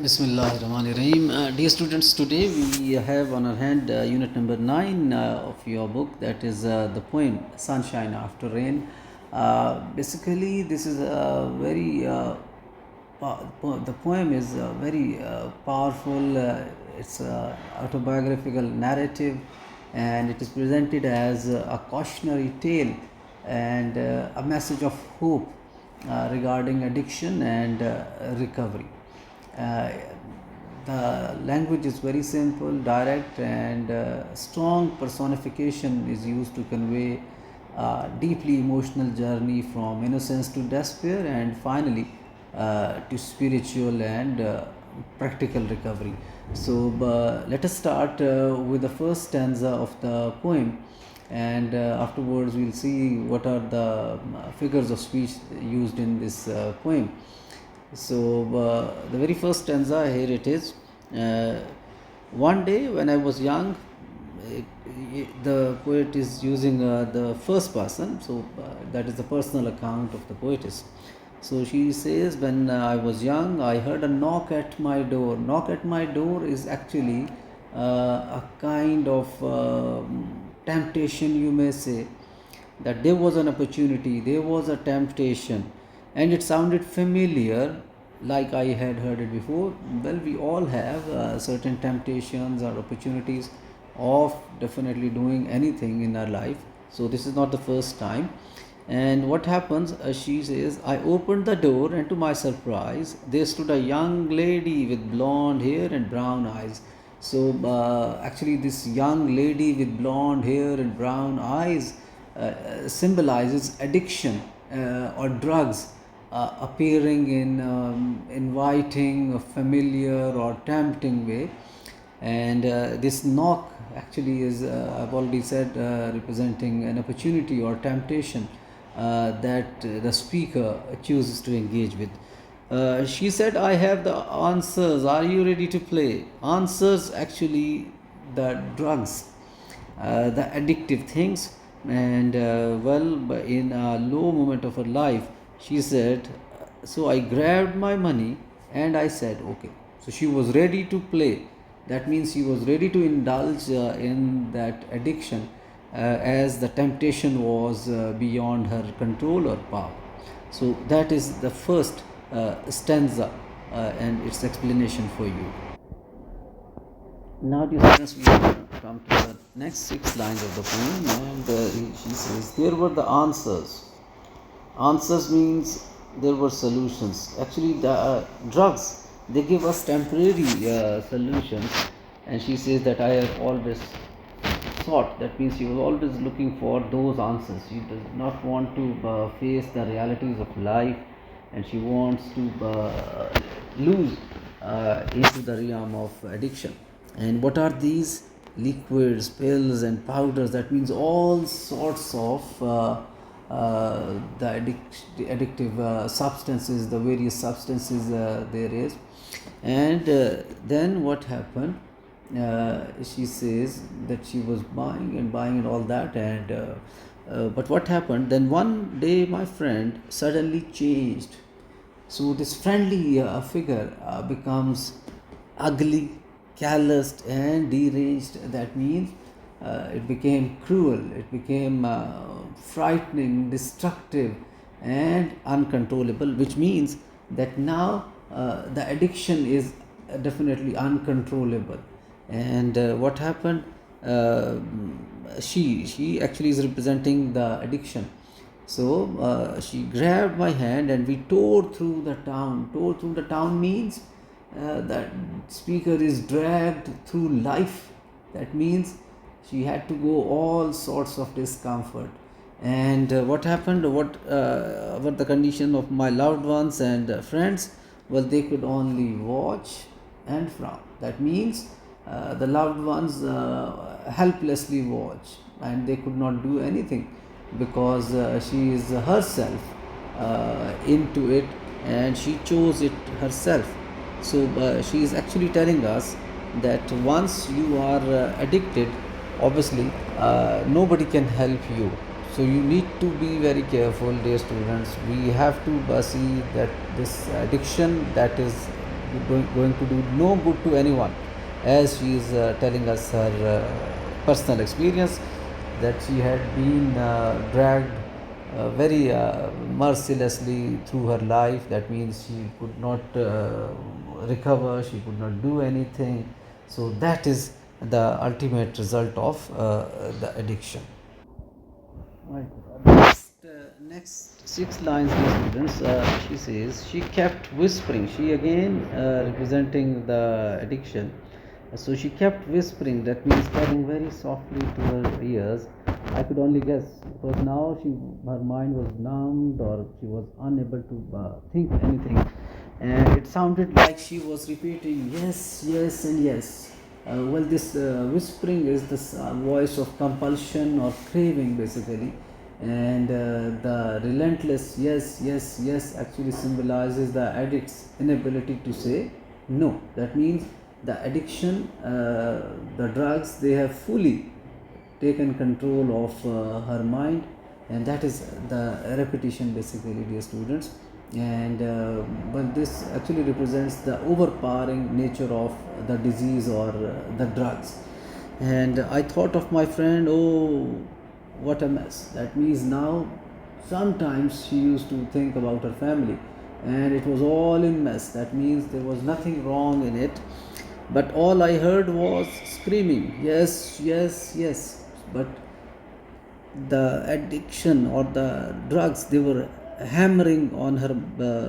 Bismillahirrahmanirrahim. Dear students, today we have on our hand unit number 9 of your book, that is the poem Sunshine After Rain. Basically, this is a very the poem is very powerful. It's a autobiographical narrative, and it is presented as a cautionary tale and a message of hope regarding addiction and recovery. Uh, the language is very simple, direct, and strong personification is used to convey a deeply emotional journey from innocence to despair and finally to spiritual and practical recovery. So, let us start with the first stanza of the poem, and afterwards we'll see what are the figures of speech used in this poem. So, the very first stanza, here it is. One day when I was young, the poet is using the first person, so that is the personal account of the poetess. So she says, when I was young, I heard a knock at my door. Knock at my door is actually a kind of temptation, you may say, that there was an opportunity, there was a temptation, and it sounded familiar, like I had heard it before. Well, we all have certain temptations or opportunities of definitely doing anything in our life. So this is not the first time. And what happens, she says, I opened the door, and to my surprise, there stood a young lady with blonde hair and brown eyes. So, actually, this young lady with blonde hair and brown eyes symbolizes addiction or drugs appearing in inviting, familiar, or tempting way. And this knock actually is, I've already said, representing an opportunity or temptation that the speaker chooses to engage with. She said, I have the answers. Are you ready to play? Answers, actually, the drugs, the addictive things. And in a low moment of her life, she said, so I grabbed my money and I said, okay. So she was ready to play. That means she was ready to indulge in that addiction as the temptation was beyond her control or power. So that is the first stanza and its explanation for you. Now, dear students, we come to the next 6 lines of the poem, and she says, there were the answers. Answers means there were solutions. Actually, the drugs, they give us temporary solutions, and she says that I have always sought. That means she was always looking for those answers. She does not want to face the realities of life, and she wants to lose into the realm of addiction. And what are these? Liquids, pills, and powders. That means all sorts of the addictive substances, the various substances there is. And then what happened? She says that she was buying and all that, and but what happened? Then one day my friend suddenly changed. So this friendly figure becomes ugly, calloused, and deranged. That means it became cruel, it became frightening, destructive, and uncontrollable, which means that now the addiction is definitely uncontrollable. And what happened? She actually is representing the addiction. So she grabbed my hand and we tore through the town. Tore through the town means that speaker is dragged through life. That means she had to go all sorts of discomfort. And what happened? What the condition of my loved ones and friends? Well, they could only watch and frown. That means the loved ones helplessly watch, and they could not do anything because she is herself into it, and she chose it herself. So she is actually telling us that once you are addicted, obviously nobody can help you. So you need to be very careful, dear students. We have to see that this addiction that is going to do no good to anyone, as she is telling us her personal experience, that she had been dragged very mercilessly through her life. That means she could not recover, she could not do anything. So that is the ultimate result of the addiction. Right. Next six lines, dear students. She says she kept whispering. She again representing the addiction. So she kept whispering. That means telling very softly to her ears. I could only guess, because now her mind was numbed, or she was unable to think anything, and it sounded like she was repeating yes, yes, and yes. Well, this whispering is this voice of compulsion or craving, basically, and the relentless yes, yes, yes actually symbolizes the addict's inability to say no. That means the addiction, the drugs, they have fully taken control of her mind, and that is the repetition, basically, dear students. And but this actually represents the overpowering nature of the disease, or the drugs. And I thought of my friend, oh, what a mess. That means now sometimes she used to think about her family, and it was all in mess. That means there was nothing wrong in it, but all I heard was screaming, yes, yes, yes. But the addiction or the drugs, they were hammering on her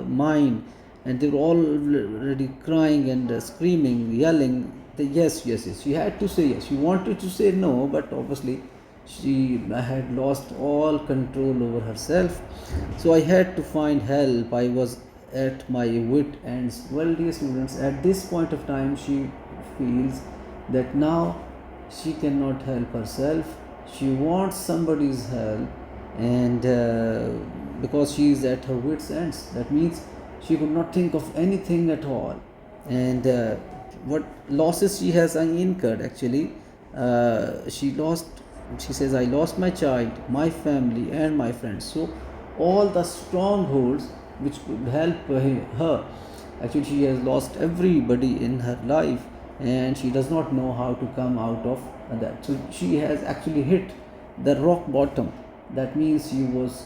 mind, and they were already crying and screaming, yelling the yes, yes, yes. She had to say yes. She wanted to say no, but obviously she had lost all control over herself. So I had to find help. I was at my wit ends. Well, dear students, at this point of time, she feels that now she cannot help herself. She wants somebody's help, and because she is at her wits ends, that means she could not think of anything at all. And what losses she has incurred, actually, she says, I lost my child, my family, and my friends. So all the strongholds which could help her, actually she has lost everybody in her life, and she does not know how to come out of that. So she has actually hit the rock bottom. That means she was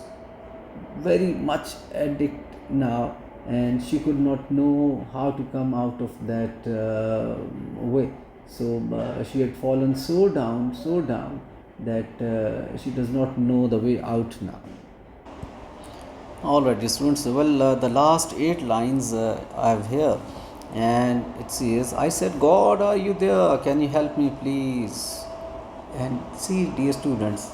very much addict now, and she could not know how to come out of that way. So she had fallen so down that she does not know the way out now. Alright, students. Well, the last 8 lines I have here, and it says, I said, God, are you there? Can you help me, please? And see, dear students,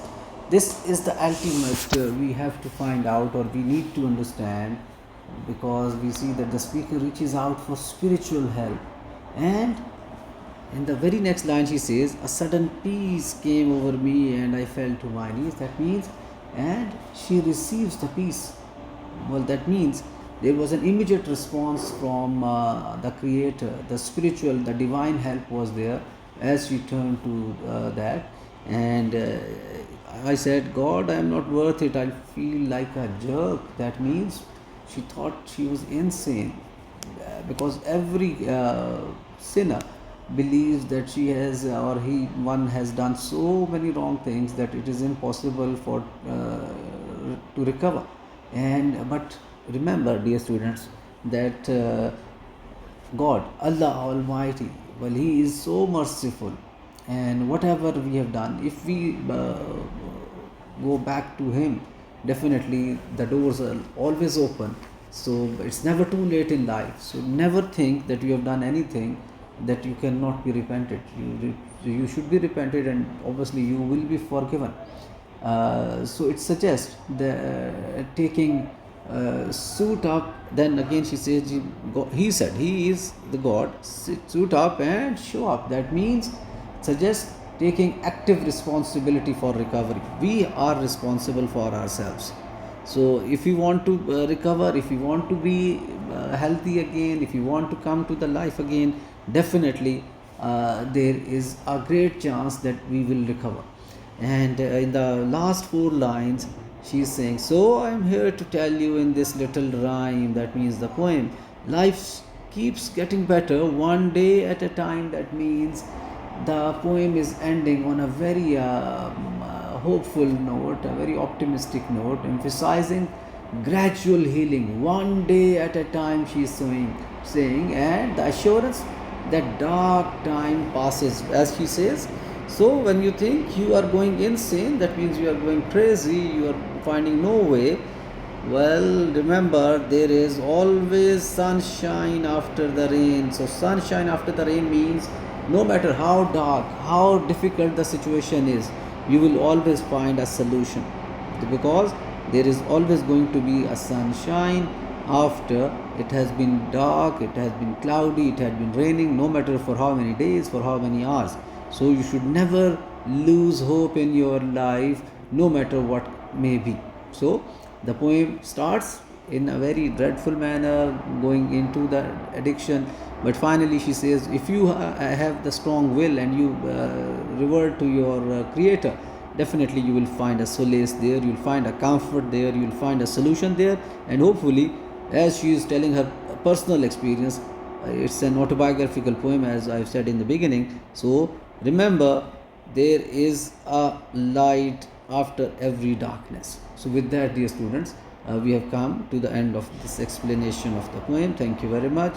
this is the ultimate we have to find out, or we need to understand, because we see that the speaker reaches out for spiritual help. And in the very next line, she says, a sudden peace came over me and I fell to my knees. That means, and she receives the peace. Well, that means there was an immediate response from the Creator, the spiritual, the divine help was there as she turned to that. And I said, God, I am not worth it. I feel like a jerk. That means she thought she was insane, because every sinner believes that she has, or one has done so many wrong things that it is impossible for to recover. And but remember, dear students, that God, Allah Almighty, well, He is so merciful, and whatever we have done, if we go back to Him, definitely the doors are always open. So it's never too late in life. So never think that you have done anything that you cannot be repented. You should be repented, and obviously you will be forgiven. So it suggests the taking suit up. Then again she says, he said, he is the God, suit up and show up. That means suggests taking active responsibility for recovery. We are responsible for ourselves. So if you want to recover, if you want to be healthy again, if you want to come to the life again, definitely there is a great chance that we will recover. And in the last 4 lines, she is saying, so I am here to tell you in this little rhyme, that means the poem, life keeps getting better one day at a time. That means the poem is ending on a very hopeful note, a very optimistic note, emphasizing gradual healing, one day at a time, she is saying, and the assurance that dark time passes, as she says. So when you think you are going insane, that means you are going crazy, you are finding no way. Well, remember, there is always sunshine after the rain. So, sunshine after the rain means no matter how dark, how difficult the situation is, you will always find a solution, because there is always going to be a sunshine after it has been dark, it has been cloudy, it has been raining, no matter for how many days, for how many hours. So, you should never lose hope in your life, no matter what may be. So, the poem starts in a very dreadful manner, going into the addiction, but finally she says, if you have the strong will and you revert to your creator, definitely you will find a solace there, you will find a comfort there, you will find a solution there. And hopefully, as she is telling her personal experience, it's an autobiographical poem, as I've said in the beginning. So remember, there is a light after every darkness. So with that, dear students, we have come to the end of this explanation of the poem. Thank you very much.